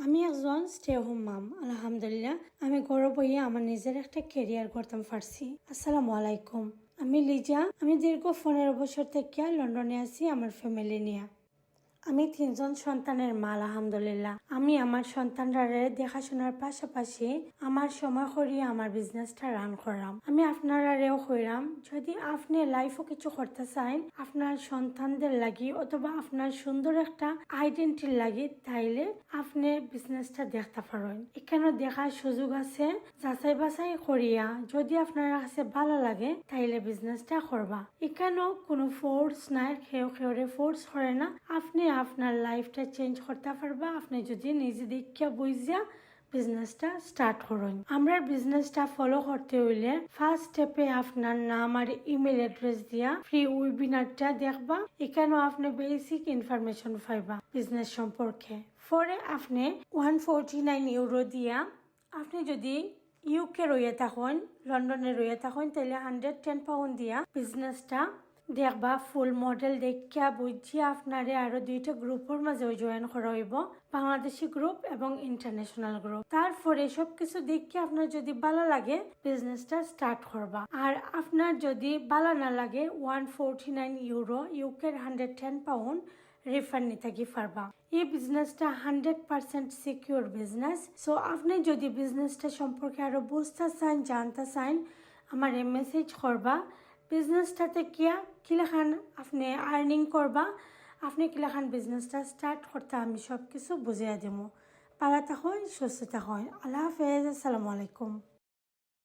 আমি একজন stay home মাম। আলহামদুলিল্লাহ আমি ঘরে বইয়ে আমার নিজের একটা ক্যারিয়ার করতাম পারছি। আসসালামু আলাইকুম, আমি লিজা। আমি দীর্ঘ 15 বছর থেকে লন্ডনে আছি আমার ফ্যামিলি নিয়ে। আমি 3জন সন্তানের মা। আলহামদুলিল্লাহ আমি আমার সন্তানরা দেখাশোনার পাশাপাশি আমার সময় করিয়ে আমার বিজনেসটা রান করাম। আমি আপনারারেও কইরাম, যদি আপনি লাইফও কিছু করতে চান আপনার সন্তানদের লাগি অথবা আপনার সুন্দর একটা আইডেন্টিটি লাগি, তাইলে আপনি বিজনেসটা দেখতে পারেন। এখানে দেখার সুযোগ আছে, যাচাই বাছাই করিয়া যদি আপনার কাছে ভালো লাগে তাইলে বিজনেসটা করবা। এখানেও কোনো ফোর্স নাই, কেউরে ফোর্স করে না। আপনি আপনার লাইফটা চেঞ্জ করতে পারবা আপনি যদি নিজে দেখিয়া বুঝিয়া বিজনেসটা স্টার্ট করুন। আমরা বিজনেসটা ফলো করতে হইলে ফার্স্ট স্টেপে আপনার নাম আর ইমেল অ্যাড্রেস দিয়া ফ্রি ওয়েবিনারটা দেখবা। এখানেও আপনি বেসিক ইনফরমেশন পাইবা বিজনেস সম্পর্কে। পরে আপনি 149 ইউরো দিয়া আপনি যদি ইউকে রইয়া থাকুন, লন্ডনে রইয়া থাকুন, তাহলে 110 পাউন্ড দিয়া বিজনেসটা দেখবা। ফুল মডেল দেখিয়া বুঝিয়া আপনারে আরো 2টা গ্রুপের মাঝে জয়েন করা হইব, বাংলাদেশি গ্রুপ এবং ইন্টারন্যাশনাল গ্রুপ। তারপরে সবকিছু দেখিয়া আপনার যদি ভালো লাগে বিজনেসটা স্টার্ট করবা। আর আপনার যদি ভালো না লাগে 149 ইউরো ইউকের 110 পাউন্ড রিফান্ড নিতে গিয়ে পারবা। এই বিজনেসটা 100% সিকিউর বিজনেস। সো আপনি যদি বিজনেসটা সম্পর্কে আরো বুঝতে চান, জানতে চান, আমার মেসেজ করবা। বিজনেসটাতে কিলাখান আপনি আর্নিং করবা, আপনি কিলাখান বিজনেসটা স্টার্ট করতে আমি সব কিছু বুঝিয়ে দেবো। ভালো থাকুন, সুস্থ থাকুন। আল্লাহ হাফেজ, আসসালামু আলাইকুম।